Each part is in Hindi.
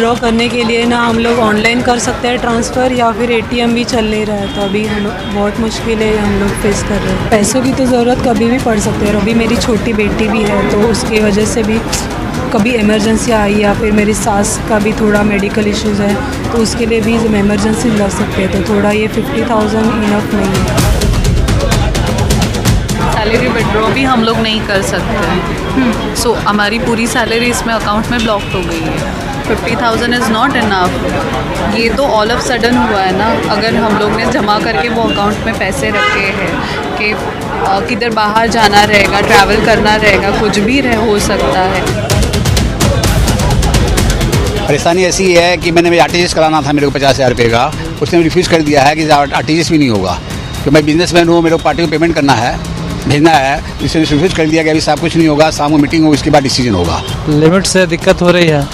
विड्रॉ करने के लिए ना हम लोग ऑनलाइन कर सकते हैं ट्रांसफ़र, या फिर एटीएम भी चल नहीं रहा है, तो अभी हम बहुत मुश्किल है हम लोग फेस कर रहे हैं। पैसों की तो ज़रूरत कभी भी पड़ सकती है, और अभी मेरी छोटी बेटी भी है, तो उसकी वजह से भी कभी इमरजेंसी आई, या फिर मेरी सास का भी थोड़ा मेडिकल इश्यूज़ है, तो उसके लिए भी इमरजेंसी लग सकते हैं, तो थोड़ा ये 50,000 इनफ नहीं है। सैलरी विड्रॉ भी हम लोग नहीं कर सकते, सो हमारी पूरी सैलरी इसमें अकाउंट में ब्लॉक हो गई है। 50,000 इज़ नॉट इनफ। ये तो ऑल ऑफ सडन हुआ है ना, अगर हम लोग ने जमा करके वो अकाउंट में पैसे रखे हैं कि किधर बाहर जाना रहेगा, ट्रैवल करना रहेगा, कुछ भी हो सकता है। परेशानी ऐसी है कि मैंने आरटीजीएस कराना था मेरे को 50,000 रुपये का, उसने रिफ्यूज़ कर दिया है कि आरटीजीएस भी नहीं होगा, तो मैं बिजनेसमैन हूँ, मेरे को पार्टी को पेमेंट करना है, भेजना है, इसने रिफ्यूज़ कर दिया कि अभी सब कुछ नहीं होगा, शाम को मीटिंग होगी, उसके बाद डिसीजन होगा। लिमिट से दिक्कत हो रही है,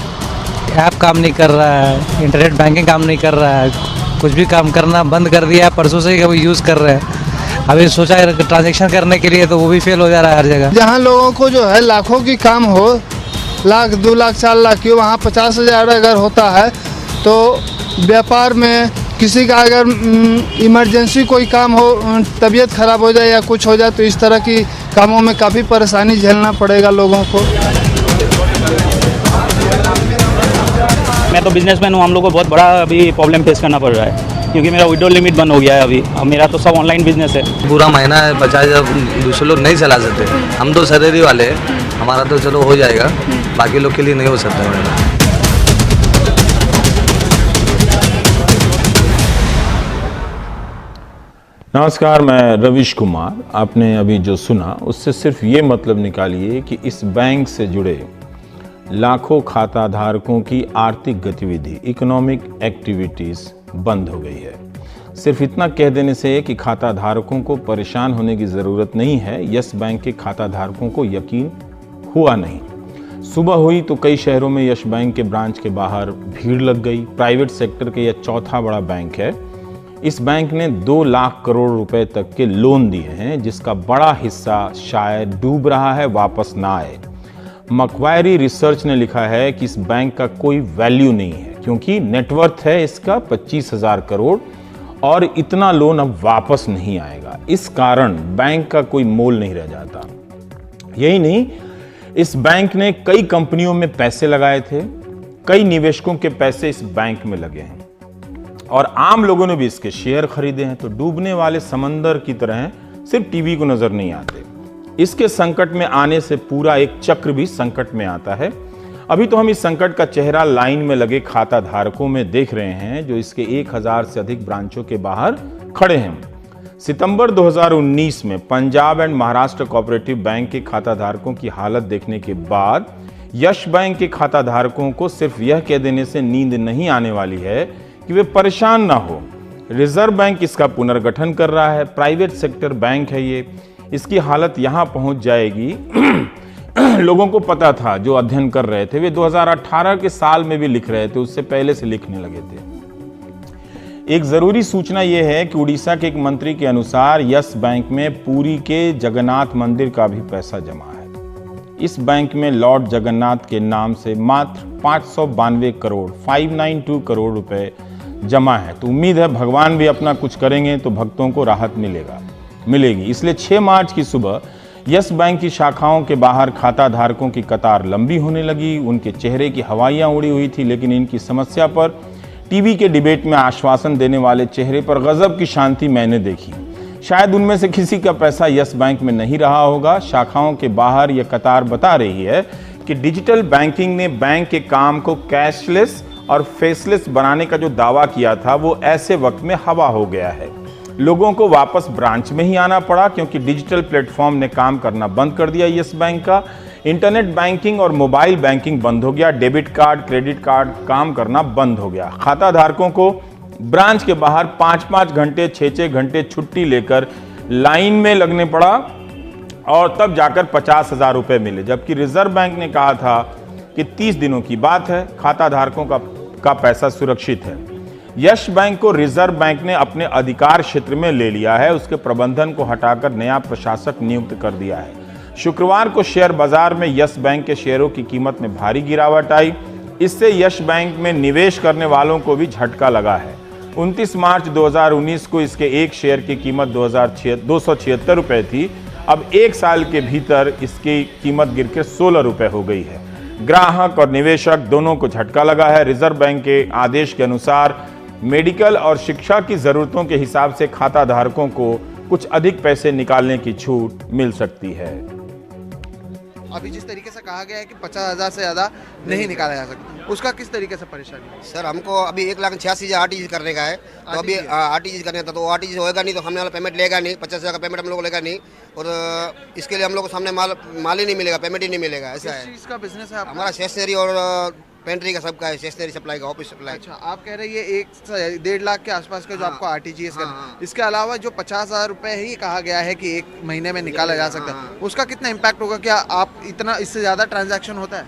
ऐप काम नहीं कर रहा है, इंटरनेट बैंकिंग काम नहीं कर रहा है, कुछ भी काम करना बंद कर दिया है, परसों से ही कभी यूज़ कर रहे हैं। अभी सोचा है ट्रांजैक्शन करने के लिए, तो वो भी फेल हो जा रहा है हर जगह। जहाँ लोगों को जो है लाखों की काम हो, लाख 2 लाख 4 लाख की, वहाँ 50,000 अगर होता है तो व्यापार में किसी का अगर इमरजेंसी कोई काम हो, तबीयत खराब हो जाए या कुछ हो जाए, तो इस तरह की कामों में काफ़ी परेशानी झेलना पड़ेगा लोगों को। मैं तो बिजनेसमैन हूँ, हम लोग को बहुत बड़ा अभी प्रॉब्लम फेस करना पड़ रहा है, क्योंकि मेरा विड्रॉ लिमिट बंद हो गया है अभी। अब मेरा तो सब ऑनलाइन बिजनेस है। पूरा महीना है, 50,000 दूसरे लोग नहीं चला सकते, हम तो सैलरी वाले हैं, हमारा तो चलो हो जाएगा, बाकी लोग के लिए नहीं हो सकता मेरा। नमस्कार, मैं रविश कुमार। आपने अभी जो सुना उससे सिर्फ ये मतलब निकालिए कि इस बैंक से जुड़े लाखों खाता धारकों की आर्थिक गतिविधि, इकोनॉमिक एक्टिविटीज़ बंद हो गई है। सिर्फ इतना कह देने से कि खाता धारकों को परेशान होने की ज़रूरत नहीं है, यस बैंक के खाता धारकों को यकीन हुआ नहीं। सुबह हुई तो कई शहरों में यस बैंक के ब्रांच के बाहर भीड़ लग गई। प्राइवेट सेक्टर के यह चौथा बड़ा बैंक है। इस बैंक ने 2 लाख करोड़ रुपए तक के लोन दिए हैं, जिसका बड़ा हिस्सा शायद डूब रहा है, वापस ना आए। मक्वायरी रिसर्च ने लिखा है कि इस बैंक का कोई वैल्यू नहीं है, क्योंकि नेटवर्थ है इसका 25,000 करोड़ और इतना लोन अब वापस नहीं आएगा। इस कारण बैंक का कोई मोल नहीं रह जाता। यही नहीं, इस बैंक ने कई कंपनियों में पैसे लगाए थे, कई निवेशकों के पैसे इस बैंक में लगे हैं और आम लोगों ने भी इसके शेयर खरीदे हैं। तो डूबने वाले समंदर की तरह सिर्फ टीवी को नजर नहीं आते, इसके संकट में आने से पूरा एक चक्र भी संकट में आता है। अभी तो हम इस संकट का चेहरा लाइन में लगे खाता धारकों में देख रहे हैं, जो इसके 1,000 से अधिक ब्रांचों के बाहर खड़े हैं। सितंबर 2019 में Punjab and Maharashtra cooperative bank के खाता धारकों की हालत देखने के बाद यस बैंक के खाता धारकों को सिर्फ यह कह देने से नींद नहीं आने वाली है कि वे परेशान ना हो। रिजर्व बैंक इसका पुनर्गठन कर रहा है, प्राइवेट सेक्टर बैंक है ये, इसकी हालत यहां पहुंच जाएगी। लोगों को पता था, जो अध्ययन कर रहे थे वे 2018 के साल में भी लिख रहे थे, उससे पहले से लिखने लगे थे। एक जरूरी सूचना यह है कि उड़ीसा के एक मंत्री के अनुसार यस बैंक में पुरी के जगन्नाथ मंदिर का भी पैसा जमा है। इस बैंक में लॉर्ड जगन्नाथ के नाम से मात्र 592 करोड़ 592 करोड़ रुपए जमा है। तो उम्मीद है भगवान भी अपना कुछ करेंगे तो भक्तों को राहत मिलेगी। इसलिए 6 मार्च की सुबह यस बैंक की शाखाओं के बाहर खाता धारकों की कतार लंबी होने लगी। उनके चेहरे की हवाइयां उड़ी हुई थी, लेकिन इनकी समस्या पर टीवी के डिबेट में आश्वासन देने वाले चेहरे पर गजब की शांति मैंने देखी। शायद उनमें से किसी का पैसा यस बैंक में नहीं रहा होगा। शाखाओं के बाहर यह कतार बता रही है कि डिजिटल बैंकिंग ने बैंक के काम को कैशलेस और फेसलेस बनाने का जो दावा किया था, वो ऐसे वक्त में हवा हो गया है। लोगों को वापस ब्रांच में ही आना पड़ा, क्योंकि डिजिटल प्लेटफॉर्म ने काम करना बंद कर दिया यस बैंक का। इंटरनेट बैंकिंग और मोबाइल बैंकिंग बंद हो गया। डेबिट कार्ड, क्रेडिट कार्ड काम करना बंद हो गया। खाता धारकों को ब्रांच के बाहर 5-5 घंटे 6-6 घंटे छुट्टी लेकर लाइन में लगने पड़ा और तब जाकर 50,000 रुपए मिले, जबकि रिजर्व बैंक ने कहा था कि 30 दिनों की बात है, खाता धारकों का पैसा सुरक्षित है। यस बैंक को रिजर्व बैंक ने अपने अधिकार क्षेत्र में ले लिया है। उसके प्रबंधन को हटाकर नया प्रशासक नियुक्त कर दिया है। शुक्रवार को शेयर बाजार में यस बैंक के शेयरों की कीमत में भारी गिरावट आई। इससे यस बैंक में निवेश करने वालों को भी झटका लगा है। 29 मार्च 2019 को इसके एक शेयर की कीमत 276 रुपये थी। अब एक साल के भीतर इसकी कीमत गिरकर 16 रुपये हो गई है। ग्राहक और निवेशक दोनों को झटका लगा है। रिजर्व बैंक के आदेश के अनुसार मेडिकल और शिक्षा की ज़रूरतों के हिसाब से खाता धारकों को कुछ अधिक पैसे निकालने की छूट मिल सकती है। अभी जिस तरीके से कहा गया है कि 50,000 से ज़्यादा नहीं निकाला जा सकता, उसका किस तरीके से परेशानी है? सर हमको अभी 1,86,000 RTGS करने का है, तो अभी RTGS करने का तो RTGS होएगा नहीं, तो हमने वाला पेमेंट लेगा नहीं, 50,000 का पेमेंट हम लोग लेगा नहीं, और इसके लिए हम लोग को सामने माल ही नहीं मिलेगा, पेमेंट ही नहीं मिलेगा। ऐसा है। किस चीज़ का बिजनेस है आपका? हमारा स्टेशनरी और पेंट्री का सबका है, स्टेशनरी सप्लाई का, ऑफिस सप्लाई। अच्छा, आप कह रहे हैं ये 1.5 लाख के आसपास का जो आपको RTGS करना है, इसके अलावा जो 50,000 रुपये ही कहा गया है कि एक महीने में निकाला जा सकता है, उसका कितना इम्पैक्ट होगा? क्या आप इतना इससे ज़्यादा ट्रांजैक्शन होता है?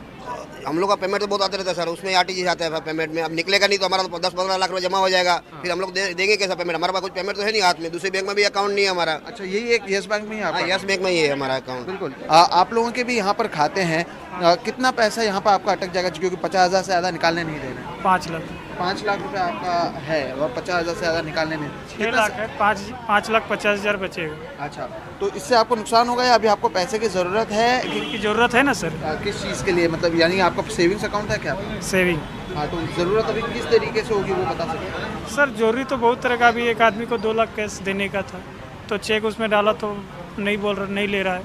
हम लोग का पेमेंट तो बहुत आते रहता है सर, उसमें RTGS आता है पेमेंट में। अब निकलेगा नहीं तो हमारा तो 10-15 लाख रुपये जमा हो जाएगा, फिर हम लोग देंगे कैसा पेमेंट? हमारे पास कुछ पेमेंट तो है नहीं हाथ में, दूसरे बैंक में भी अकाउंट नहीं है हमारा। अच्छा, यही एक यस बैंक में ही आपका? यस बैंक में ही है हमारा अकाउंट। बिल्कुल। आप लोगों के भी यहाँ पर खाते हैं, कितना पैसा यहाँ पर आपका अटक जाएगा? क्योंकि 50,000 से ज़्यादा निकालने नहीं दे रहे। 5 लाख। 5 लाख रुपए आपका है और 50,000 से ज़्यादा निकालने नहीं। 6 लाख है, 5,50,000 बचेगा। अच्छा, तो इससे आपको नुकसान होगा या अभी आपको पैसे की ज़रूरत है? की ज़रूरत है ना सर। किस चीज़ के लिए, मतलब यानी आपका सेविंग्स अकाउंट है क्या? सेविंग। हाँ, तो ज़रूरत अभी किस तरीके से होगी वो बता सकते हैं? सर जरूरी तो बहुत तरह का, अभी एक आदमी को 2 लाख कैश देने का था, तो चेक उसमें डाला तो नहीं ले रहा है,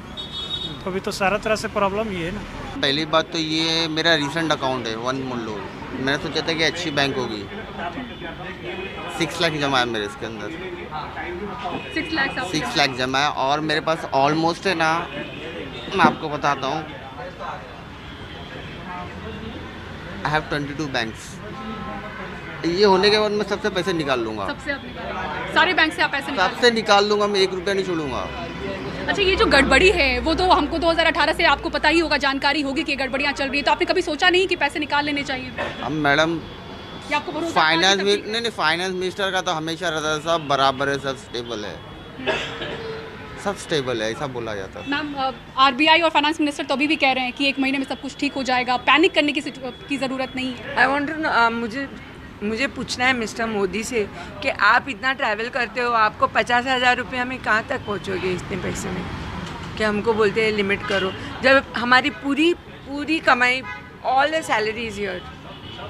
तो अभी तो सारा तरह से प्रॉब्लम ये है ना। पहली बात तो ये मेरा रिसेंट अकाउंट है वन मुल्लो, मैंने सोचा था कि अच्छी बैंक होगी। 6 लाख जमा है मेरे इसके अंदर, 6 लाख जमा है, और मेरे पास ऑलमोस्ट है ना, मैं आपको बताता हूँ, आई हैव 22 बैंक्स। ये होने के बाद मैं सबसे पैसे निकाल लूँगा, सारे बैंक से आप पैसे सबसे निकाल लूँगा, मैं 1 रुपया नहीं छोड़ूंगा। अच्छा, ये जो गड़बड़ी है वो तो हमको 2018 से आपको पता ही होगा, जानकारी होगी कि गड़बड़ियाँ चल रही है, तो आपने कभी सोचा नहीं कि पैसे निकाल लेने चाहिए? अब मैडम आपको फाइनेंस नहीं, फाइनेंस मिनिस्टर का तो हमेशा रहता है सब बराबर है, सब स्टेबल है, सब स्टेबल है, ऐसा बोला जाता है। मैम, RBI और फाइनेंस मिनिस्टर तो अभी भी कह रहे हैं कि 1 महीने में सब कुछ ठीक हो जाएगा, पैनिक करने की ज़रूरत नहीं है। आई वांट टू नो, मुझे पूछना है मिस्टर मोदी से कि आप इतना ट्रैवल करते हो, आपको 50,000 रुपये हमें कहाँ तक पहुँचोगे इतने पैसे में, कि हमको बोलते हैं लिमिट करो, जब हमारी पूरी कमाई, all the salary is here,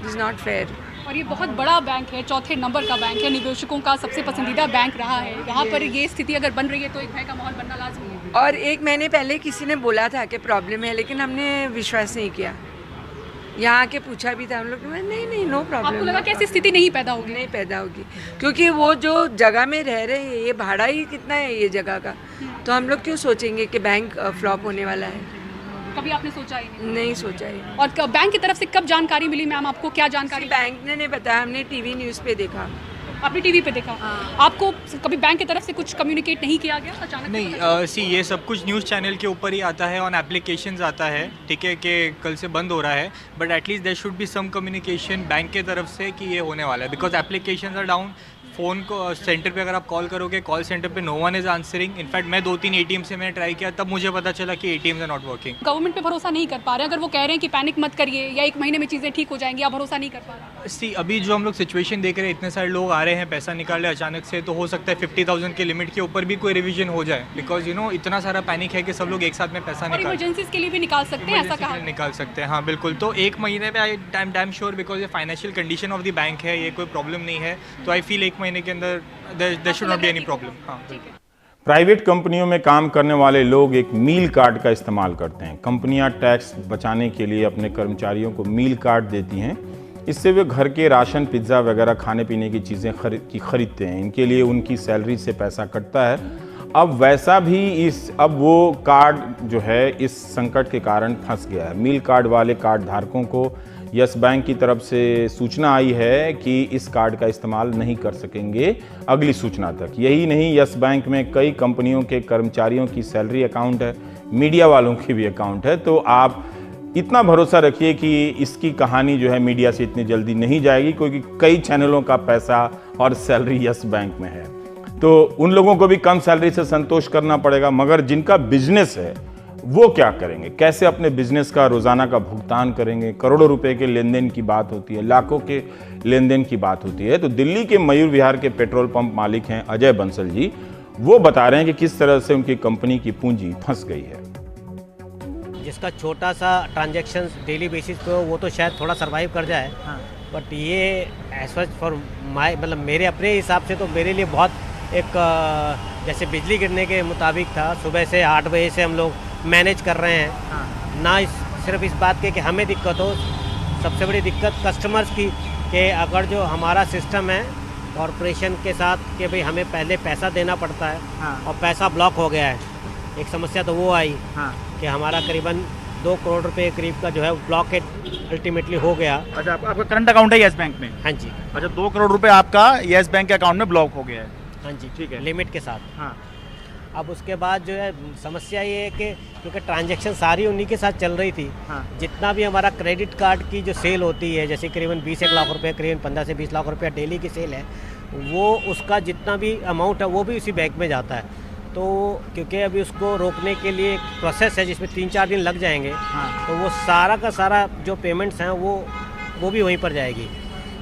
is not fair. और ये बहुत बड़ा बैंक है, 4थे नंबर का बैंक है, निवेशकों का सबसे पसंदीदा बैंक रहा है, यहाँ पर ये स्थिति अगर बन रही है तो एक भय का माहौल बनना लाजमी है। और 1 महीने पहले किसी ने बोला था कि प्रॉब्लम है, लेकिन हमने विश्वास नहीं किया, यहाँ के पूछा भी था हम लोग, नहीं नो प्रॉब्लम। आपको लगा कि ऐसी स्थिति नहीं पैदा होगी? नहीं पैदा होगी, क्योंकि वो जो जगह में रह रहे हैं, ये भाड़ा ही कितना है ये जगह का, तो हम लोग क्यों सोचेंगे कि बैंक फ्लॉप होने वाला है? कभी आपने सोचा ही नहीं सोचा है। और बैंक की तरफ से कब जानकारी मिली मैम आपको? क्या जानकारी? बैंक ने नहीं बताया, हमने टीवी न्यूज़ पे देखा। आपने टीवी पे देखा? आपको कभी बैंक की तरफ से कुछ कम्युनिकेट नहीं किया गया अचानक? नहीं, ये सब कुछ न्यूज़ चैनल के ऊपर ही आता है, ऑन एप्लीकेशंस आता है, ठीक है, कि कल से बंद हो रहा है, but at least there should be some communication bank के तरफ से कि ये होने वाला है, because applications are down. Phone को सेंटर पे अगर आप कॉल करोगे, कॉल सेंटर पे no one is answering. In fact मैं 2-3 ATM से मैंने ट्राई किया, तब मुझे पता चला कि ATMs are not working. Government पे भरोसा नहीं कर पा रहे, अगर वो कह रहे हैं कि पैनिक मत करिए या 1 महीने में चीज़ें ठीक हो जाएंगी, आप भरोसा नहीं कर पा रहे? सी, अभी जो हम लोग सिचुएशन देख रहे हैं, इतने सारे लोग आ रहे हैं पैसा निकाल रहे अचानक से, तो हो सकता है 50,000 के लिमिट के ऊपर भी कोई रिवीजन हो जाए, बिकॉज इतना सारा पैनिक है कि सब लोग एक साथ में पैसा निकाल, इमरजेंसीज के लिए भी निकाल सकते हैं, ऐसा कहा निकाल सकते हैं। हाँ बिल्कुल, तो 1 महीने में आई डैम श्योर, बिकॉज ये financial condition of the bank है, ये कोई प्रॉब्लम नहीं है, तो आई फील 1 महीने के अंदर there should not be any problem. हाँ, प्राइवेट कंपनियों में काम करने वाले लोग एक मील कार्ड का इस्तेमाल करते हैं। कंपनियां टैक्स बचाने के लिए अपने कर्मचारियों को मील कार्ड देती हैं, इससे वे घर के राशन, पिज़्ज़ा वगैरह खाने पीने की चीज़ें खरीदते हैं। इनके लिए उनकी सैलरी से पैसा कटता है। अब वैसा भी अब वो कार्ड जो है इस संकट के कारण फंस गया है। मील कार्ड वाले कार्ड धारकों को यस बैंक की तरफ से सूचना आई है कि इस कार्ड का इस्तेमाल नहीं कर सकेंगे अगली सूचना तक। यही नहीं, यस बैंक में कई कंपनियों के कर्मचारियों की सैलरी अकाउंट है, मीडिया वालों की भी अकाउंट है, तो आप इतना भरोसा रखिए कि इसकी कहानी जो है मीडिया से इतनी जल्दी नहीं जाएगी, क्योंकि कई चैनलों का पैसा और सैलरी यस बैंक में है। तो उन लोगों को भी कम सैलरी से संतोष करना पड़ेगा, मगर जिनका बिजनेस है वो क्या करेंगे, कैसे अपने बिजनेस का रोजाना का भुगतान करेंगे। करोड़ों रुपए के लेन देन की बात होती है, लाखों के लेन देन की बात होती है। तो दिल्ली के मयूर विहार के पेट्रोल पंप मालिक हैं अजय बंसल जी, वो बता रहे हैं कि किस तरह से उनकी कंपनी की पूंजी फंस गई है। जिसका छोटा सा ट्रांजैक्शन डेली बेसिस पे हो वो तो शायद थोड़ा सरवाइव कर जाए, बट ये एज सच फॉर माय मतलब मेरे अपने हिसाब से तो मेरे लिए बहुत एक जैसे बिजली गिरने के मुताबिक था। सुबह से 8 बजे से हम लोग मैनेज कर रहे हैं ना, सिर्फ इस बात के कि हमें दिक्कत हो, सबसे बड़ी दिक्कत कस्टमर्स की कि अगर जो हमारा सिस्टम है कॉरपोरेशन के साथ कि भाई हमें पहले पैसा देना पड़ता है और पैसा ब्लॉक हो गया है। एक समस्या तो वो आई कि हमारा करीबन 2 करोड़ रुपए करीब का जो है ब्लॉकेट अल्टीमेटली हो गया। अच्छा, आपका करंट अकाउंट है येस बैंक में? हाँ जी। अच्छा, 2 करोड़ रुपए आपका येस बैंक के अकाउंट में ब्लॉक हो गया है? हाँ जी, ठीक है, लिमिट के साथ। हाँ। अब उसके बाद जो है समस्या ये है कि क्योंकि ट्रांजैक्शन सारी उन्हीं के साथ चल रही थी, जितना भी हमारा क्रेडिट कार्ड की जो सेल होती है, जैसे करीबन 20 लाख रुपए, करीबन 15 से 20 लाख रुपया डेली की सेल है, वो उसका जितना भी अमाउंट है वो भी उसी बैंक में जाता है। तो क्योंकि अभी उसको रोकने के लिए एक प्रोसेस है जिसमें 3-4 दिन लग जाएंगे, तो वो सारा का सारा जो पेमेंट्स हैं वो भी वहीं पर जाएगी।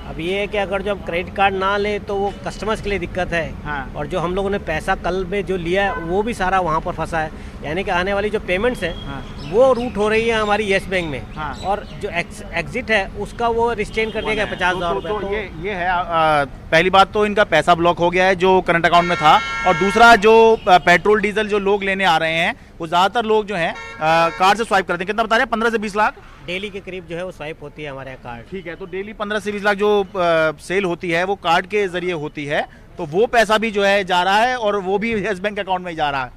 अब ये है कि अगर जो हम क्रेडिट कार्ड ना लें तो वो कस्टमर्स के लिए दिक्कत है, और जो हम लोगों ने पैसा कल में जो लिया है वो भी सारा वहाँ पर फंसा है। यानी कि आने वाली जो पेमेंट्स है वो रूट हो रही है हमारी येस बैंक में, और जो एग्जिट है उसका वो रिस्टेन कर देगा 50,000 रुपये। तो ये है पहली बात तो इनका पैसा ब्लॉक हो गया है जो करंट अकाउंट में था, और दूसरा जो पेट्रोल डीजल जो लोग लेने आ रहे हैं वो ज़्यादातर लोग जो हैं कार्ड से स्वाइप करते हैं। कितना बता रहे हैं? 15 से 20 लाख डेली के करीब जो है वो स्वाइप होती है हमारे यहाँ कार्ड। ठीक है, तो डेली 15 से 20 लाख जो सेल होती है वो कार्ड के जरिए होती है, तो वो पैसा भी जो है जा रहा है और वो भी येस बैंक अकाउंट में ही जा रहा है।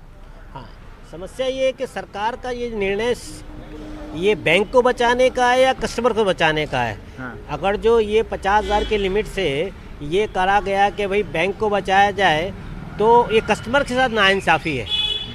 हाँ, समस्या ये है कि सरकार का ये निर्णय ये बैंक को बचाने का है या कस्टमर को बचाने का है। अगर जो ये 50,000 के लिमिट से ये करा गया कि भाई बैंक को बचाया जाए, तो ये कस्टमर के साथ नाइंसाफ़ी है,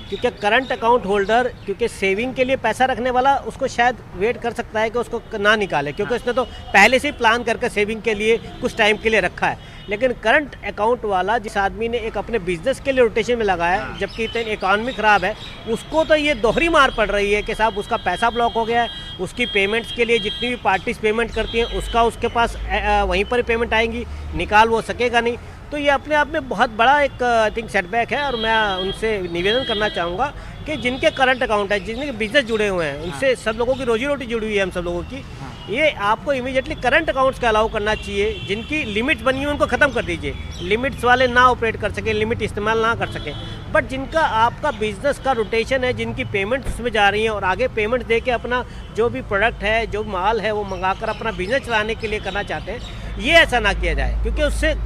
क्योंकि करंट अकाउंट होल्डर क्योंकि सेविंग के लिए पैसा रखने वाला उसको शायद वेट कर सकता है कि उसको ना निकाले, क्योंकि उसने तो पहले से ही प्लान करके सेविंग के लिए कुछ टाइम के लिए रखा है। लेकिन करंट अकाउंट वाला जिस आदमी ने एक अपने बिजनेस के लिए रोटेशन में लगाया, जबकि इतनी इकॉनमी ख़राब है, उसको तो ये दोहरी मार पड़ रही है कि साहब उसका पैसा ब्लॉक हो गया है, उसकी पेमेंट्स के लिए जितनी भी पार्टीज पेमेंट करती हैं उसका उसके पास वहीं पर पेमेंट आएंगी, निकाल वो सकेगा नहीं। तो ये अपने आप में बहुत बड़ा एक आई थिंक सेटबैक है, और मैं उनसे निवेदन करना चाहूँगा कि जिनके करंट अकाउंट है, जिनके बिजनेस जुड़े हुए हैं, उनसे सब लोगों की रोजी रोटी जुड़ी हुई है, हम सब लोगों की, ये आपको इमीडिएटली करंट अकाउंट्स का अलाउ करना चाहिए। जिनकी लिमिट्स बनी हुई उनको ख़त्म कर दीजिए, लिमिट्स वाले ना ऑपरेट कर सकें, लिमिट इस्तेमाल ना कर सकें। बट जिनका आपका बिजनेस का रोटेशन है, जिनकी पेमेंट्स उसमें जा रही हैं और आगे पेमेंट दे के अपना जो भी प्रोडक्ट है, जो माल है, वो मंगाकर अपना बिजनेस चलाने के लिए करना चाहते हैं, ये ऐसा ना किया जाए, क्योंकि उससे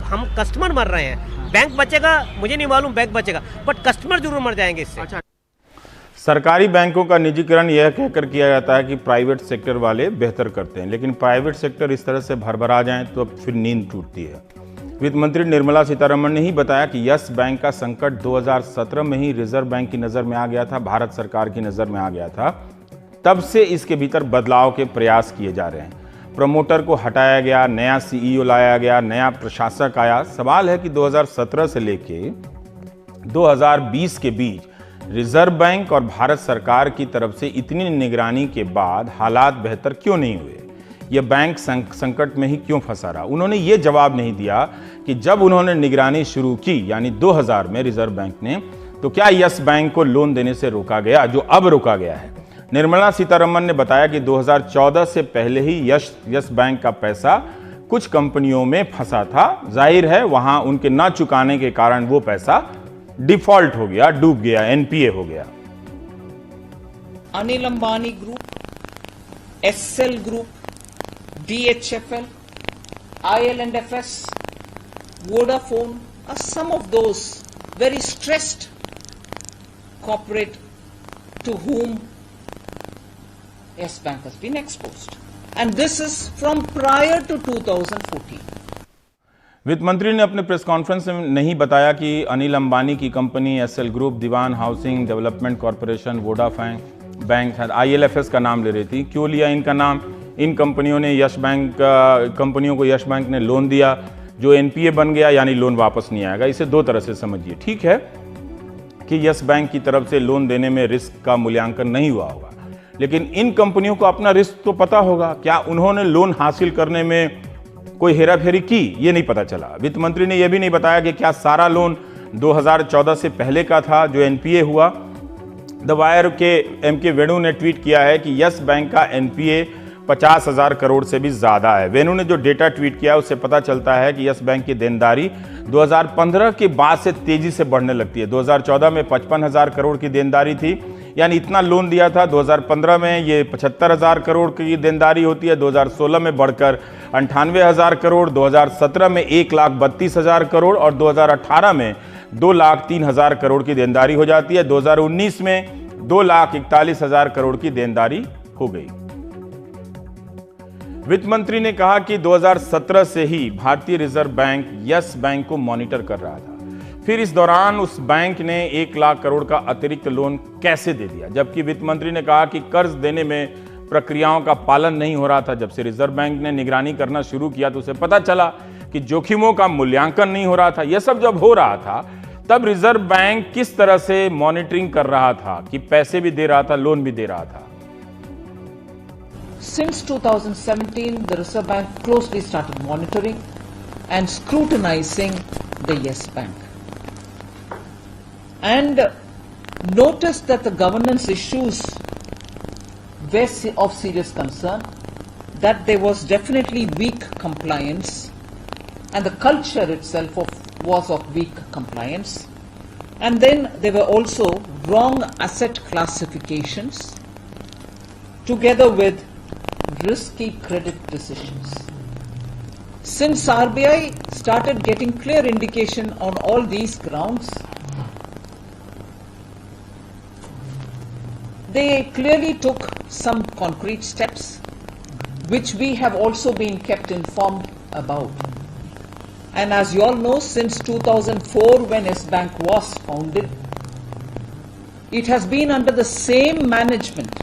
हम कस्टमर मर रहे हैं। बैंक बचेगा मुझे नहीं मालूम, बैंक बचेगा, बट कस्टमर जरूर मर जाएंगे इससे। सरकारी बैंकों का निजीकरण यह कहकर किया जाता है कि प्राइवेट सेक्टर वाले बेहतर करते हैं, लेकिन प्राइवेट सेक्टर इस तरह से भरभरा जाए तो अब फिर नींद टूटती है। वित्त मंत्री निर्मला सीतारमण ने ही बताया कि यस बैंक का संकट 2017 में ही रिजर्व बैंक की नज़र में आ गया था, भारत सरकार की नज़र में आ गया था। तब से इसके भीतर बदलाव के प्रयास किए जा रहे हैं। प्रमोटर को हटाया गया, नया सीईओ लाया गया, नया प्रशासक आया। सवाल है कि 2017 से लेके 2020 के बीच रिजर्व बैंक और भारत सरकार की तरफ से इतनी निगरानी के बाद हालात बेहतर क्यों नहीं हुए? यह बैंक संकट में ही क्यों फंसा रहा? उन्होंने ये जवाब नहीं दिया कि जब उन्होंने निगरानी शुरू की यानी 2000 में रिजर्व बैंक ने, तो क्या यस बैंक को लोन देने से रोका गया, जो अब रोका गया है? निर्मला सीतारमण ने बताया कि 2014 से पहले ही यस बैंक का पैसा कुछ कंपनियों में फंसा था। जाहिर है वहां उनके ना चुकाने के कारण वो पैसा डिफॉल्ट हो गया, डूब गया, एनपीए हो गया। Anil Ambani group, SL group, DHFL, IL&FS, Vodafone are some of those very stressed corporate to whom Yes Bank has been exposed, and this is from prior to 2014. वित्त मंत्री ने अपने प्रेस कॉन्फ्रेंस में नहीं बताया कि अनिल अंबानी की company SL group, Dewan housing development corporation, Vodafone bank, IL&FS का नाम ले रही थी। क्यों लिया इनका नाम? इन कंपनियों ने कंपनियों को यस बैंक ने लोन दिया, जो एनपीए बन गया, यानी लोन वापस नहीं आएगा। इसे दो तरह से समझिए। ठीक है, कि यस बैंक की तरफ से लोन देने में रिस्क का मूल्यांकन नहीं हुआ होगा, लेकिन इन कंपनियों को अपना रिस्क तो पता होगा। क्या उन्होंने लोन हासिल करने में कोई हेराफेरी की, ये नहीं पता चला। वित्त मंत्री ने यह भी नहीं बताया कि क्या सारा लोन 2014 से पहले का था जो एनपीए हुआ। द वायर के एमके वेणु ने ट्वीट किया है कि यस बैंक का एनपीए 50,000 करोड़ से भी ज्यादा है। वेणु ने जो डेटा ट्वीट किया उससे पता चलता है कि यस बैंक की देनदारी 2015 के बाद से तेजी से बढ़ने लगती है। 2014 में 55,000 करोड़ की देनदारी थी, यानी इतना लोन दिया था। 2015 में ये 75,000 करोड़ की देनदारी होती है, 2016 में बढ़कर 98,000 करोड़, 2017 में 1,32,000 करोड़ और 2018 में 2,03,000 करोड़ की देनदारी हो जाती है। 2019 में 2,41,000 करोड़ की देनदारी हो गई। वित्त मंत्री ने कहा कि 2017 से ही भारतीय रिजर्व बैंक यस बैंक को मॉनिटर कर रहा था। फिर इस दौरान उस बैंक ने 1 लाख करोड़ का अतिरिक्त लोन कैसे दे दिया, जबकि वित्त मंत्री ने कहा कि कर्ज देने में प्रक्रियाओं का पालन नहीं हो रहा था। जब से रिजर्व बैंक ने निगरानी करना शुरू किया तो उसे पता चला कि जोखिमों का मूल्यांकन नहीं हो रहा था। यह सब जब हो रहा था तब रिजर्व बैंक किस तरह से मॉनिटरिंग कर रहा था कि पैसे भी दे रहा था, लोन भी दे रहा था। Since 2017, the Reserve Bank closely started monitoring and scrutinizing the Yes Bank, and noticed that the governance issues were of serious concern, that there was definitely weak compliance, and the culture itself was of weak compliance, and then there were also wrong asset classifications together with risky credit decisions. Since RBI started getting clear indication on all these grounds, they clearly took some concrete steps which we have also been kept informed about. And as you all know, since 2004 when Yes Bank was founded, it has been under the same management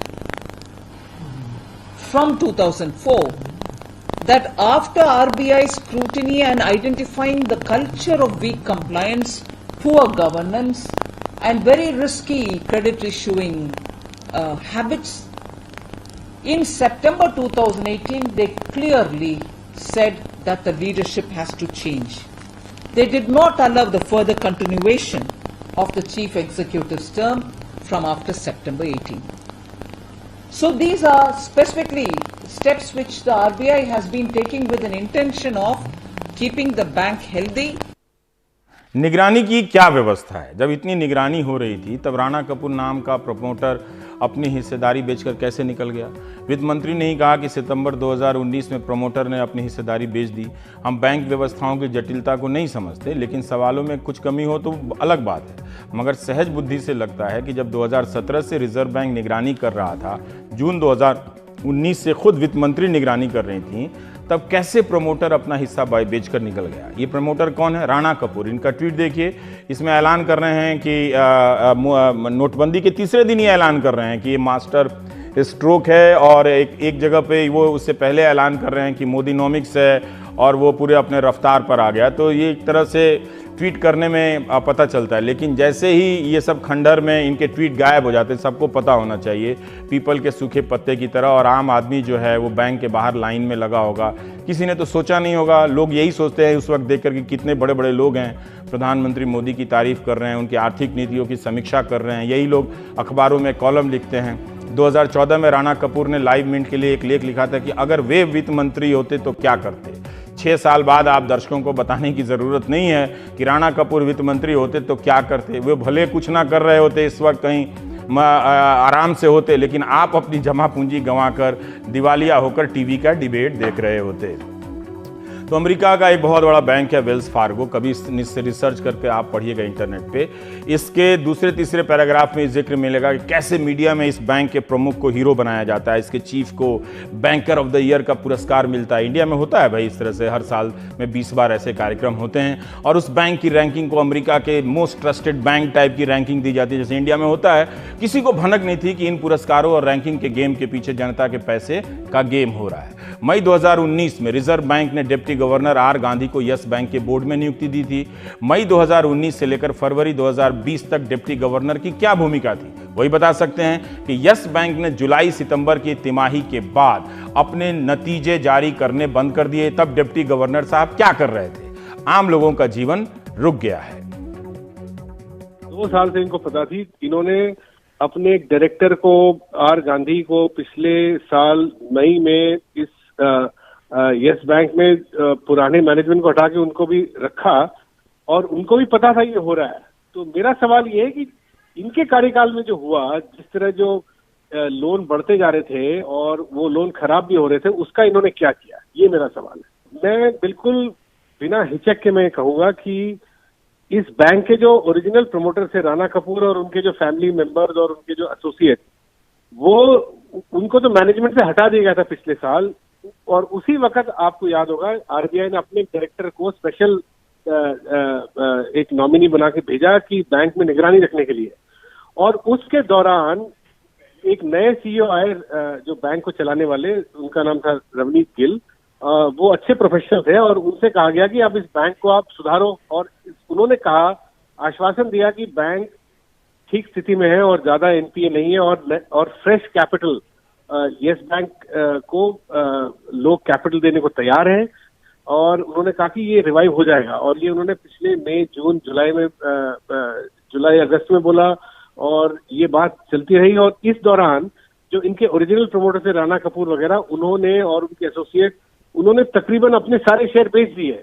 from 2004, that after RBI scrutiny and identifying the culture of weak compliance, poor governance and very risky credit issuing habits, in September 2018 they clearly said that the leadership has to change. They did not allow the further continuation of the chief executive's term from after September 18. So these are specifically steps which the RBI has been taking with an intention of keeping the bank healthy. निगरानी की क्या व्यवस्था है? जब इतनी निगरानी हो रही थी तब राणा कपूर नाम का प्रमोटर अपनी हिस्सेदारी बेचकर कैसे निकल गया? वित्त मंत्री ने ही कहा कि सितंबर 2019 में प्रमोटर ने अपनी हिस्सेदारी बेच दी। हम बैंक व्यवस्थाओं की जटिलता को नहीं समझते, लेकिन सवालों में कुछ कमी हो तो अलग बात है। मगर सहज बुद्धि से लगता है कि जब 2017 से रिजर्व बैंक निगरानी कर रहा था, जून 2019 से खुद वित्त मंत्री निगरानी कर रही थी, तब कैसे प्रमोटर अपना हिस्सा बेचकर निकल गया? ये प्रमोटर कौन है? राणा कपूर। इनका ट्वीट देखिए, इसमें ऐलान कर रहे हैं कि नोटबंदी के तीसरे दिन ही ऐलान कर रहे हैं कि ये मास्टर स्ट्रोक है, और एक जगह पे वो उससे पहले ऐलान कर रहे हैं कि मोदीनॉमिक्स है और वो पूरे अपने रफ्तार पर आ गया। तो ये एक तरह से ट्वीट करने में पता चलता है, लेकिन जैसे ही ये सब खंडर में इनके ट्वीट गायब हो जाते हैं, सबको पता होना चाहिए पीपल के सूखे पत्ते की तरह, और आम आदमी जो है वो बैंक के बाहर लाइन में लगा होगा। किसी ने तो सोचा नहीं होगा, लोग यही सोचते हैं उस वक्त देखकर कि कितने बड़े बड़े लोग हैं, प्रधानमंत्री मोदी की तारीफ कर रहे हैं, उनकी आर्थिक नीतियों की समीक्षा कर रहे हैं, यही लोग अखबारों में कॉलम लिखते हैं। 2014 में राणा कपूर ने लाइव मिनट के लिए एक लेख लिखा था कि अगर वे वित्त मंत्री होते तो क्या करते। 6 साल बाद आप दर्शकों को बताने की ज़रूरत नहीं है कि राणा कपूर वित्त मंत्री होते तो क्या करते। वे भले कुछ ना कर रहे होते, इस वक्त कहीं आराम से होते, लेकिन आप अपनी जमा पूंजी गंवाकर दिवालिया होकर टीवी का डिबेट देख रहे होते। तो अमेरिका का एक बहुत बड़ा बैंक है वेल्स फार्गो, कभी इससे रिसर्च करके आप पढ़िएगा इंटरनेट पे। इसके दूसरे तीसरे पैराग्राफ में जिक्र मिलेगा कि कैसे मीडिया में इस बैंक के प्रमुख को हीरो बनाया जाता है, इसके चीफ को बैंकर ऑफ द ईयर का पुरस्कार मिलता है। इंडिया में होता है भाई, इस तरह से हर साल में 20 बार ऐसे कार्यक्रम होते हैं, और उस बैंक की रैंकिंग को अमेरिका के मोस्ट ट्रस्टेड बैंक टाइप की रैंकिंग दी जाती है, जैसे इंडिया में होता है। किसी को भनक नहीं थी कि इन पुरस्कारों और रैंकिंग के गेम के पीछे जनता के पैसे का गेम हो रहा है। मई 2019 में रिजर्व बैंक ने डिप्टी गवर्नर आर गांधी को यस बैंक के बोर्ड में नियुक्ति दी थी। मई 2019 से लेकर फरवरी 2020 तक डिप्टी गवर्नर की क्या भूमिका थी, वही बता सकते हैं कि यस बैंक ने जुलाई सितंबर की तिमाही के बाद अपने नतीजे जारी करने बंद कर दिए। तब डिप्टी गवर्नर साहब क्या कर रहे थे? आम लोगों का जीवन रुक गया है। 2 साल से इनको पता थी। इन्होंने अपने डायरेक्टर को आर गांधी को पिछले साल मई में इस यस बैंक में पुराने मैनेजमेंट को हटा के उनको भी रखा और उनको भी पता था ये हो रहा है। तो मेरा सवाल ये है कि इनके कार्यकाल में जो हुआ, जिस तरह जो लोन बढ़ते जा रहे थे और वो लोन खराब भी हो रहे थे, उसका इन्होंने क्या किया, ये मेरा सवाल है। मैं बिल्कुल बिना हिचक के मैं कहूंगा कि इस बैंक के जो ओरिजिनल प्रमोटर थे राणा कपूर और उनके जो फैमिली मेंबर्स और उनके जो एसोसिएट, वो उनको तो मैनेजमेंट से हटा दिया गया था पिछले साल। और उसी वक्त आपको याद होगा आरबीआई ने अपने डायरेक्टर को स्पेशल एक नॉमिनी बना के भेजा कि बैंक में निगरानी रखने के लिए। और उसके दौरान एक नए सीईओ आए जो बैंक को चलाने वाले, उनका नाम था रवनीत गिल। वो अच्छे प्रोफेशनल थे और उनसे कहा गया कि आप इस बैंक को आप सुधारो। और उन्होंने कहा, आश्वासन दिया कि बैंक ठीक स्थिति में है और ज्यादा एनपीए नहीं है और फ्रेश कैपिटल यस बैंक को लोग कैपिटल देने को तैयार हैं। और उन्होंने कहा कि ये रिवाइव हो जाएगा। और ये उन्होंने पिछले मई, जून, जुलाई अगस्त में बोला और ये बात चलती रही। और इस दौरान जो इनके ओरिजिनल प्रमोटर थे राणा कपूर वगैरह, उन्होंने और उनके एसोसिएट, उन्होंने तकरीबन अपने सारे शेयर बेच दिए।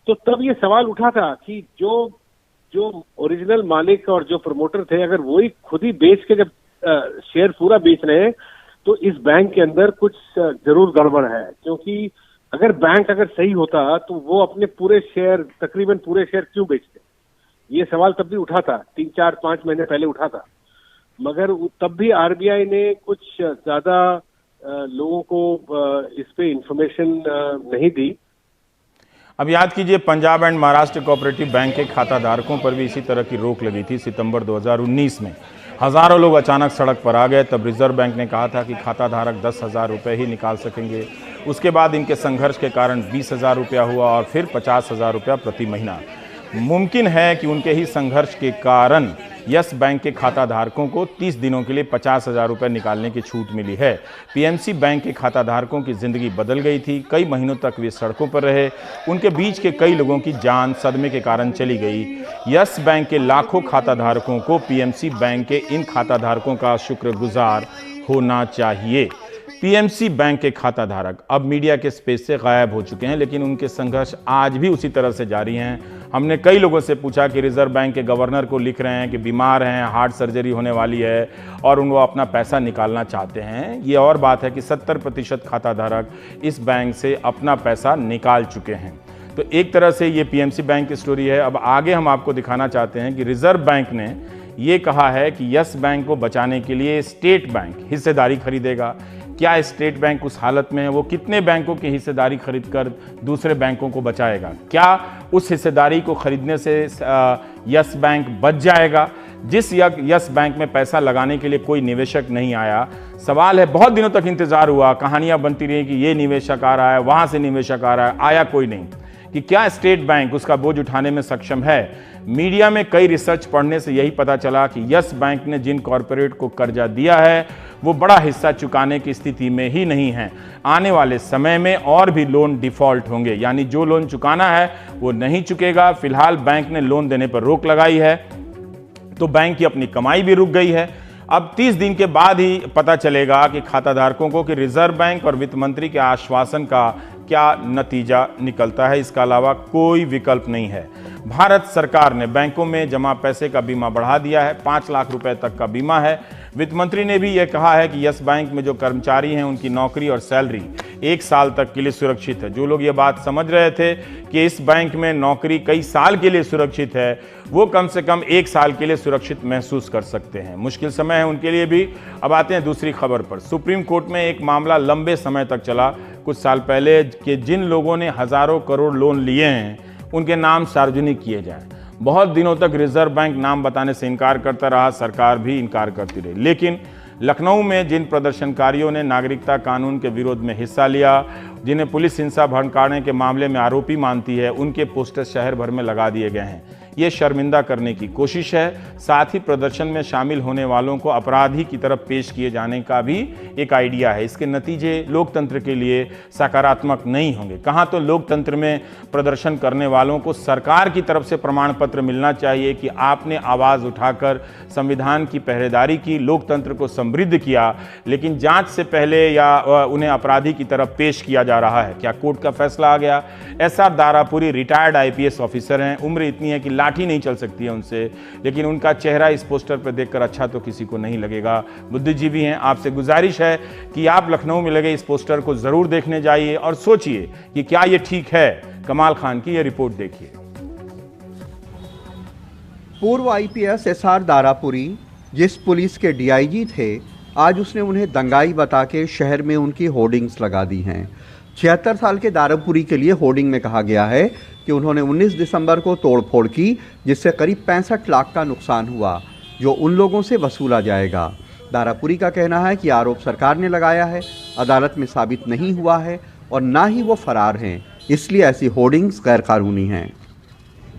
तो तब ये सवाल उठा था कि जो ओरिजिनल मालिक और जो प्रमोटर थे, अगर वही खुद ही बेच के जब शेयर पूरा बेच रहे हैं तो इस बैंक के अंदर कुछ जरूर गड़बड़ है। क्योंकि अगर बैंक सही होता तो वो अपने पूरे शेयर, तकरीबन पूरे शेयर क्यों बेचते? ये सवाल तब भी उठा था, 3, 4, 5 महीने पहले उठा था। मगर तब भी आरबीआई ने कुछ ज्यादा लोगों को इस पे इंफॉर्मेशन नहीं दी। अब याद कीजिए, Punjab and Maharashtra cooperative bank के खाताधारकों पर भी इसी तरह की रोक लगी थी। सितंबर 2019 में हजारों लोग अचानक सड़क पर आ गए। तब रिजर्व बैंक ने कहा था कि खाताधारक 10,000 रुपये ही निकाल सकेंगे। उसके बाद इनके संघर्ष के कारण 20,000 रुपया हुआ और फिर 50,000 रुपया प्रति महीना। मुमकिन है कि उनके ही संघर्ष के कारण यस बैंक के खाताधारकों को 30 दिनों के लिए 50,000 रुपये निकालने की छूट मिली है। पीएमसी बैंक के खाताधारकों की जिंदगी बदल गई थी। कई महीनों तक वे सड़कों पर रहे। उनके बीच के कई लोगों की जान सदमे के कारण चली गई। यस बैंक के लाखों खाताधारकों को पीएमसी बैंक के इन खाताधारकों का शुक्रगुजार होना चाहिए। पीएमसी बैंक के खाताधारक अब मीडिया के स्पेस से गायब हो चुके हैं, लेकिन उनके संघर्ष आज भी उसी तरह से जारी हैं। हमने कई लोगों से पूछा कि रिजर्व बैंक के गवर्नर को लिख रहे हैं कि बीमार हैं, हार्ट सर्जरी होने वाली है और वो अपना पैसा निकालना चाहते हैं। ये और बात है कि 70% खाताधारक इस बैंक से अपना पैसा निकाल चुके हैं। तो एक तरह से ये पीएमसी बैंक की स्टोरी है। अब आगे हम आपको दिखाना चाहते हैं कि रिजर्व बैंक ने ये कहा है कि यस बैंक को बचाने के लिए स्टेट बैंक हिस्सेदारी खरीदेगा। क्या स्टेट बैंक उस हालत में है? वो कितने बैंकों की हिस्सेदारी खरीदकर दूसरे बैंकों को बचाएगा? क्या उस हिस्सेदारी को खरीदने से यस बैंक बच जाएगा? जिस यस बैंक में पैसा लगाने के लिए कोई निवेशक नहीं आया। सवाल है, बहुत दिनों तक इंतजार हुआ, कहानियां बनती रही कि ये निवेशक आ रहा है, वहां से निवेशक आ रहा है, आया कोई नहीं। कि क्या स्टेट बैंक उसका बोझ उठाने में सक्षम है? मीडिया में कई रिसर्च पढ़ने से यही पता चला कि यस बैंक ने जिन कॉरपोरेट को कर्जा दिया है वो बड़ा हिस्सा चुकाने की स्थिति में ही नहीं है। आने वाले समय में और भी लोन डिफॉल्ट होंगे, यानी जो लोन चुकाना है वो नहीं चुकेगा। फिलहाल बैंक ने लोन देने पर रोक लगाई है, तो बैंक की अपनी कमाई भी रुक गई है। अब 30 दिन के बाद ही पता चलेगा कि खाताधारकों को कि रिजर्व बैंक और वित्त मंत्री के आश्वासन का क्या नतीजा निकलता है। इसके अलावा कोई विकल्प नहीं है। भारत सरकार ने बैंकों में जमा पैसे का बीमा बढ़ा दिया है, 5 लाख रुपए तक का बीमा है। वित्त मंत्री ने भी यह कहा है कि यस बैंक में जो कर्मचारी हैं उनकी नौकरी और सैलरी 1 साल तक के लिए सुरक्षित है। जो लोग ये बात समझ रहे थे कि इस बैंक में नौकरी कई साल के लिए सुरक्षित है, वो कम से कम 1 साल के लिए सुरक्षित महसूस कर सकते हैं। मुश्किल समय है उनके लिए भी। अब आते हैं दूसरी खबर पर। सुप्रीम कोर्ट में एक मामला लंबे समय तक चला, कुछ साल पहले, कि जिन लोगों ने हजारों करोड़ लोन लिए हैं उनके नाम सार्वजनिक किए जाएं। बहुत दिनों तक रिजर्व बैंक नाम बताने से इनकार करता रहा, सरकार भी इनकार करती रही। लेकिन लखनऊ में जिन प्रदर्शनकारियों ने नागरिकता कानून के विरोध में हिस्सा लिया, जिन्हें पुलिस हिंसा भड़काने के मामले में आरोपी मानती है, उनके पोस्टर शहर भर में लगा दिए गए हैं। ये शर्मिंदा करने की कोशिश है। साथ ही प्रदर्शन में शामिल होने वालों को अपराधी की तरफ पेश किए जाने का भी एक आइडिया है। इसके नतीजे लोकतंत्र के लिए सकारात्मक नहीं होंगे। कहाँ तो लोकतंत्र में प्रदर्शन करने वालों को सरकार की तरफ से प्रमाण पत्र मिलना चाहिए कि आपने आवाज़ उठाकर संविधान की पहरेदारी की, लोकतंत्र को समृद्ध किया, लेकिन जांच से पहले या उन्हें अपराधी की तरफ पेश किया जा रहा है। क्या कोर्ट का फैसला आ गया? SR Darapuri retired IPS officer हैं। उम्र इतनी है कि लाठी नहीं चल सकती है उनसे, लेकिन उनका चेहरा इस पोस्टर पर देखकर अच्छा तो किसी को नहीं लगेगा। बुद्धिजीवी हैं, आपसे गुजारिश है कि आप लखनऊ में लगे इस पोस्टर को जरूर देखने जाइए और सोचिए कि क्या ये ठीक है। कमाल खान की ये रिपोर्ट देखिए। पूर्व आईपीएस एसआर दारापुरी जिस पुलिस के डीआईजी थे, आज उसने उन्हें दंगाई बता के शहर में उनकी होर्डिंग्स लगा दी हैं। 76 साल के दारापुरी के लिए होर्डिंग में कहा गया है कि उन्होंने 19 दिसंबर को तोड़फोड़ की, जिससे करीब 65 लाख का नुकसान हुआ, जो उन लोगों से वसूला जाएगा। दारापुरी का कहना है कि आरोप सरकार ने लगाया है, अदालत में साबित नहीं हुआ है और ना ही वो फरार हैं, इसलिए ऐसी होर्डिंग्स गैरकानूनी हैं।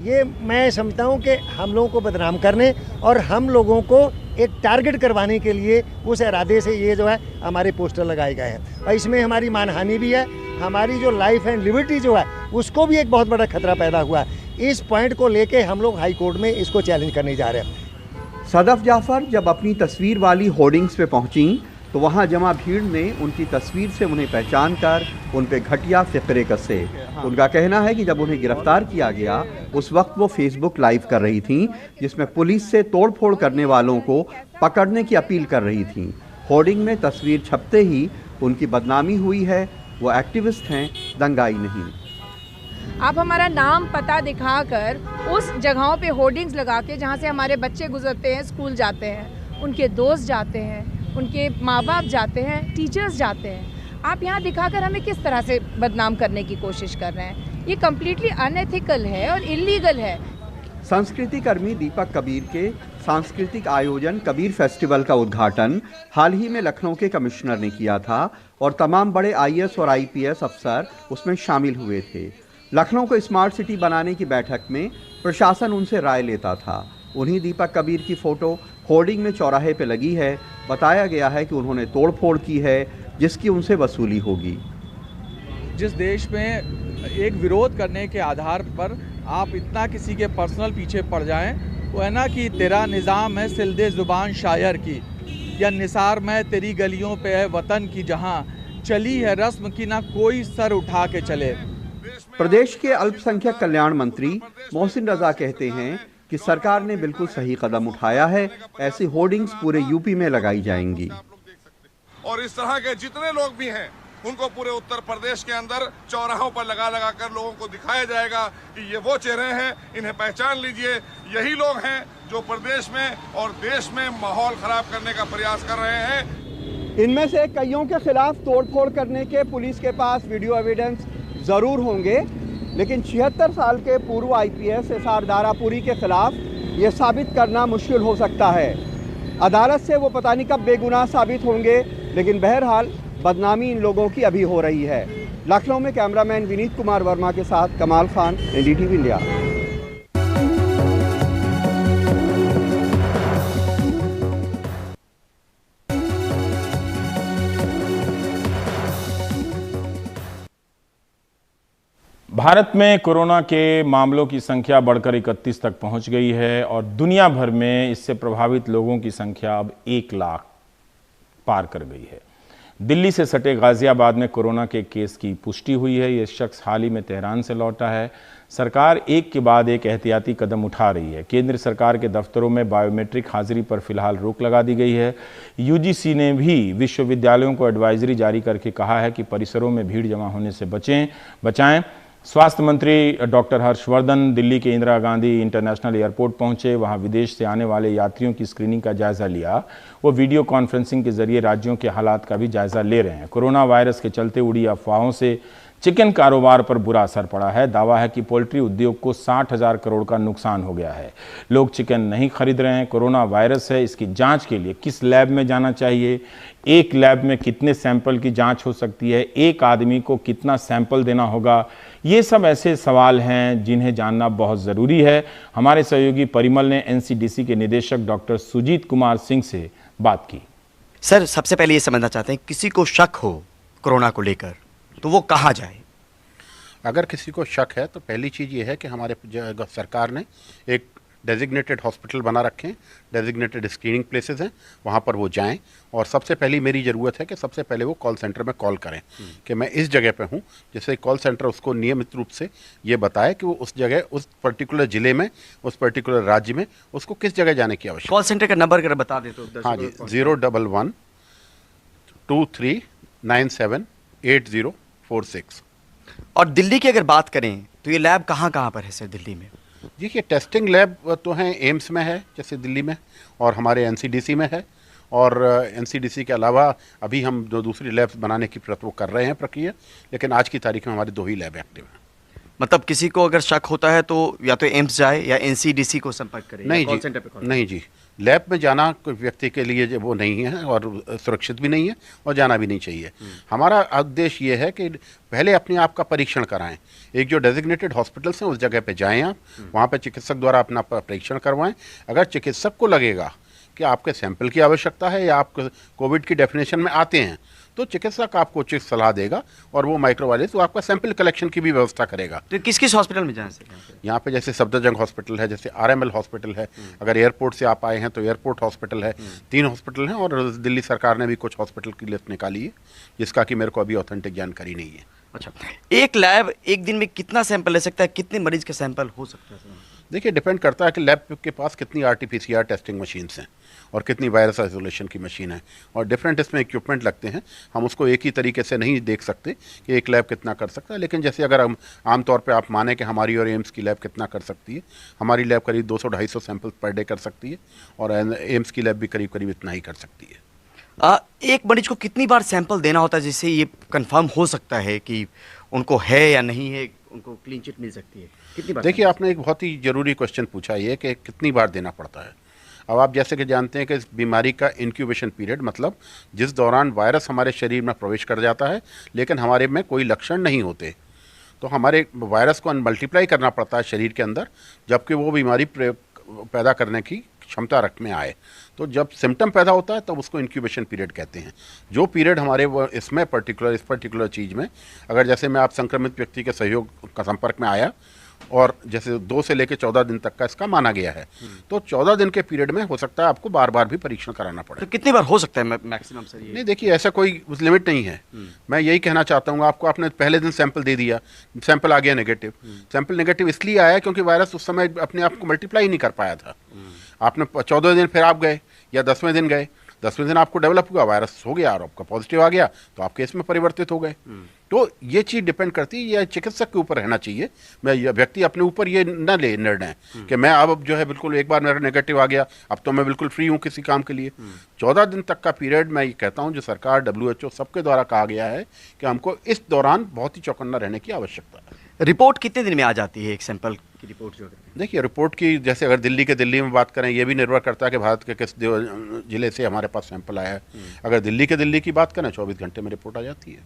ये मैं समझता हूँ कि हम लोगों को बदनाम करने और हम लोगों को एक टारगेट करवाने के लिए उस इरादे से ये जो है हमारे पोस्टर लगाए गए हैं, और इसमें हमारी मानहानि भी है, हमारी जो लाइफ एंड लिबर्टी जो है उसको भी एक बहुत बड़ा खतरा पैदा हुआ है। इस पॉइंट को लेके हम लोग हाई कोर्ट में इसको चैलेंज करने जा रहे हैं। सदफ जाफर जब अपनी तस्वीर वाली होर्डिंग्स पे पहुंची तो वहां जमा भीड़ ने उनकी तस्वीर से उन्हें पहचान कर उन पे घटिया फिक्रे कसे। उनका कहना है कि जब उन्हें गिरफ्तार किया गया उस वक्त वो फेसबुक लाइव कर रही थीं, जिसमें पुलिस से तोड़फोड़ करने वालों को पकड़ने की अपील कर रही थीं। होर्डिंग में तस्वीर छपते ही उनकी बदनामी हुई है। वो एक्टिविस्ट हैं, दंगाई नहीं। आप हमारा नाम पता दिखाकर उस जगहों पे होर्डिंग्स लगा के जहाँ से हमारे बच्चे गुजरते हैं, स्कूल जाते हैं, उनके दोस्त जाते हैं, उनके माँ बाप जाते हैं, टीचर्स जाते हैं, आप यहाँ दिखाकर हमें किस तरह से बदनाम करने की कोशिश कर रहे हैं। ये कम्प्लीटली अनएथिकल है और इलीगल है। संस्कृति कर्मी दीपक कबीर के सांस्कृतिक आयोजन कबीर फेस्टिवल का उद्घाटन हाल ही में लखनऊ के कमिश्नर ने किया था और तमाम बड़े आईएएस और आईपीएस अफसर उसमें शामिल हुए थे। लखनऊ को स्मार्ट सिटी बनाने की बैठक में प्रशासन उनसे राय लेता था। उन्हीं दीपक कबीर की फ़ोटो होर्डिंग में चौराहे पे लगी है। बताया गया है कि उन्होंने तोड़फोड़ की है, जिसकी उनसे वसूली होगी। जिस देश में एक विरोध करने के आधार पर आप इतना किसी के पर्सनल पीछे पड़ जाएं, वो है ना कि तेरा निज़ाम है सिलदे ज़ुबान शायर की, या निसार में तेरी गलियों पे है वतन की, जहां चली है रस्म की ना कोई सर उठा के चले। प्रदेश के अल्पसंख्यक कल्याण मंत्री मोहसिन रजा कहते हैं कि सरकार ने बिल्कुल सही कदम उठाया है। ऐसी होर्डिंग्स पूरे यूपी में लगाई जाएंगी। और इस तरह के जितने लोग भी हैं उनको पूरे उत्तर प्रदेश के अंदर चौराहों पर लगा लगा कर लोगों को दिखाया जाएगा कि ये वो चेहरे हैं, इन्हें पहचान लीजिए, यही लोग हैं जो प्रदेश में और देश में माहौल खराब करने का प्रयास कर रहे हैं। इनमें से कईयों के खिलाफ तोड़फोड़ करने के पुलिस के पास वीडियो एविडेंस जरूर होंगे, लेकिन 76 साल के पूर्व आईपीएस एसआर दारापुरी के खिलाफ ये साबित करना मुश्किल हो सकता है। अदालत से वो पता नहीं कब बेगुनाह साबित होंगे, लेकिन बहरहाल बदनामी इन लोगों की अभी हो रही है। लखनऊ में कैमरामैन विनीत कुमार वर्मा के साथ कमाल खान, एनडीटीवी इंडिया। भारत में कोरोना के मामलों की संख्या बढ़कर 31 तक पहुंच गई है और दुनिया भर में इससे प्रभावित लोगों की संख्या अब 1 लाख पार कर गई है। दिल्ली से सटे गाजियाबाद में कोरोना के केस की पुष्टि हुई है। ये शख्स हाल ही में तेहरान से लौटा है। सरकार एक के बाद एक एहतियाती कदम उठा रही है। केंद्र सरकार के दफ्तरों में बायोमेट्रिक हाजिरी पर फिलहाल रोक लगा दी गई है। यूजीसी ने भी विश्वविद्यालयों को एडवाइजरी जारी करके कहा है कि परिसरों में भीड़ जमा होने से बचाएं। स्वास्थ्य मंत्री डॉक्टर हर्षवर्धन दिल्ली के इंदिरा गांधी इंटरनेशनल एयरपोर्ट पहुंचे। वहां विदेश से आने वाले यात्रियों की स्क्रीनिंग का जायजा लिया। वो वीडियो कॉन्फ्रेंसिंग के जरिए राज्यों के हालात का भी जायजा ले रहे हैं। कोरोना वायरस के चलते उड़ी अफवाहों से चिकन कारोबार पर बुरा असर पड़ा है। दावा है कि पोल्ट्री उद्योग को 60,000 करोड़ का नुकसान हो गया है। लोग चिकन नहीं खरीद रहे हैं। कोरोना वायरस है, इसकी जांच के लिए किस लैब में जाना चाहिए, एक लैब में कितने सैंपल की जांच हो सकती है, एक आदमी को कितना सैंपल देना होगा, ये सब ऐसे सवाल हैं जिन्हें जानना बहुत ज़रूरी है। हमारे सहयोगी परिमल ने एनसीडीसी के निदेशक डॉक्टर सुजीत कुमार सिंह से बात की। सर, सबसे पहले ये समझना चाहते हैं, किसी को शक हो कोरोना को लेकर तो वो कहाँ जाए? अगर किसी को शक है तो पहली चीज़ ये है कि हमारे सरकार ने एक डेजिग्नेटेड हॉस्पिटल बना रखे हैं, डेजिग्नेटेड स्क्रीनिंग प्लेसेस हैं, वहाँ पर वो जाएं। और सबसे पहली मेरी ज़रूरत है कि सबसे पहले वो कॉल सेंटर में कॉल करें कि मैं इस जगह पे हूँ, जिससे कॉल सेंटर उसको नियमित रूप से ये बताए कि वो उस जगह, उस पर्टिकुलर ज़िले में, उस पर्टिकुलर राज्य में उसको किस जगह जाने की आवश्यकता। कॉल सेंटर का नंबर अगर बता दे तो। हाँ जी, 011-2397-8046। और दिल्ली की अगर बात करें तो ये लैब कहाँ कहाँ पर है सर दिल्ली में? जी, ये टेस्टिंग लैब तो हैं एम्स में है जैसे दिल्ली में, और हमारे एनसीडीसी में है, और एनसीडीसी के अलावा अभी हम जो दूसरी लैब्स बनाने की कर रहे हैं प्रक्रिया, लेकिन आज की तारीख में हमारी 2 ही लैब एक्टिव हैं। मतलब किसी को अगर शक होता है तो या तो एम्स जाए या एनसीडीसी को संपर्क करे? नहीं जी, नहीं जी, लैब में जाना कोई व्यक्ति के लिए वो नहीं है और सुरक्षित भी नहीं है और जाना भी नहीं चाहिए। हमारा उद्देश्य ये है कि पहले अपने आप का परीक्षण कराएं। एक जो डेजिग्नेटेड हॉस्पिटल्स हैं उस जगह पे जाएं आप, वहाँ पे चिकित्सक द्वारा अपना परीक्षण करवाएं। अगर चिकित्सक को लगेगा कि आपके सैंपल की आवश्यकता है या आप कोविड की डेफिनेशन में आते हैं, तो चिकित्सक आपको उचित सलाह देगा और वो माइक्रोबायोलॉजिस्ट वो आपका सैंपल कलेक्शन की भी व्यवस्था करेगा। तो किस किस हॉस्पिटल में जाएं? यहाँ पे जैसे सफदरजंग हॉस्पिटल है, जैसे आरएमएल हॉस्पिटल है, अगर एयरपोर्ट से आप आए हैं तो एयरपोर्ट हॉस्पिटल है, 3 हॉस्पिटल हैं, और दिल्ली सरकार ने भी कुछ हॉस्पिटल की लिस्ट निकाली है जिसका कि मेरे को अभी ऑथेंटिक जानकारी नहीं है। अच्छा, एक लैब एक दिन में कितना सैंपल ले सकता है, कितने मरीज का सैंपल हो सकता है? देखिए, डिपेंड करता है कि लैब के पास कितनी RT-PCR टेस्टिंग मशीन्स हैं और कितनी वायरस आइसोलेशन की मशीन है, और डिफरेंट इसमें इक्विपमेंट लगते हैं। हम उसको एक ही तरीके से नहीं देख सकते कि एक लैब कितना कर सकता है, लेकिन जैसे अगर हम आमतौर पे आप माने कि हमारी और एम्स की लैब कितना कर सकती है, हमारी लैब करीब 200-250 सैंपल पर डे कर सकती है, और एम्स की लैब भी करीब करीब इतना ही कर सकती है। एक मरीज को कितनी बार सैंपल देना होता है जिससे ये कंफर्म हो सकता है कि उनको है या नहीं है, उनको क्लीन चिट मिल सकती है? कितनी बार? देखिए, आपने एक बहुत ही ज़रूरी क्वेश्चन पूछा ये कि कितनी बार देना पड़ता है। अब आप जैसे कि जानते हैं कि इस बीमारी का इंक्यूबेशन पीरियड, मतलब जिस दौरान वायरस हमारे शरीर में प्रवेश कर जाता है लेकिन हमारे में कोई लक्षण नहीं होते, तो हमारे वायरस को मल्टीप्लाई करना पड़ता है शरीर के अंदर, जबकि वो बीमारी पैदा करने की क्षमता रख में आए। तो जब सिम्टम पैदा होता है तब उसको इंक्यूबेशन पीरियड कहते हैं। जो पीरियड हमारे वो इसमें इस पर्टिकुलर चीज़ में, अगर जैसे मैं आप संक्रमित व्यक्ति के सहयोग का संपर्क में आया और जैसे 2 से लेकर 14 दिन तक का इसका माना गया है, तो 14 दिन के पीरियड में हो सकता है आपको बार बार भी परीक्षण कराना पड़े। तो कितनी बार हो सकता है मैक्सिमम सर? नहीं, देखिए, ऐसा कोई लिमिट नहीं है। मैं यही कहना चाहता हूँ, आपको आपने पहले दिन सैंपल दे दिया, सैंपल आ गया नेगेटिव। सैंपल नेगेटिव इसलिए आया क्योंकि वायरस उस समय अपने आप को मल्टीप्लाई नहीं कर पाया था। आपने 14 दिन फिर आप गए या 10वें दिन गए, 10वें दिन आपको डेवलप हुआ, वायरस हो गया और आपका पॉजिटिव आ गया, तो आप केस में परिवर्तित हो गए। तो ये चीज़ डिपेंड करती है, ये चिकित्सक के ऊपर रहना चाहिए। मैं व्यक्ति अपने ऊपर ये न ले निर्णय कि मैं अब जो है बिल्कुल एक बार मेरा नेगेटिव आ गया, अब तो मैं बिल्कुल फ्री हूँ किसी काम के लिए। 14 दिन तक का पीरियड मैं ये कहता हूँ जो सरकार, WHO सबके द्वारा कहा गया है कि हमको इस दौरान बहुत ही चौकन्ना रहने की आवश्यकता है। रिपोर्ट कितने दिन में आ जाती है, एक सैंपल की रिपोर्ट जो? देखिए, रिपोर्ट की जैसे अगर दिल्ली में बात करें, ये भी निर्भर करता है कि भारत के किस जिले से हमारे पास सैंपल आया है। अगर दिल्ली की बात करें 24 घंटे में रिपोर्ट आ जाती है।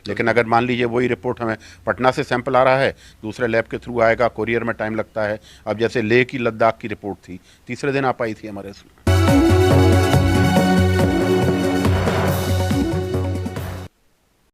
लेकिन अगर मान लीजिए वही रिपोर्ट हमें पटना से सैंपल आ रहा है, दूसरे लैब के थ्रू आएगा, कोरियर में टाइम लगता है। अब जैसे लेह की लद्दाख की रिपोर्ट थी, तीसरे दिन आ पाई थी हमारे इसमें।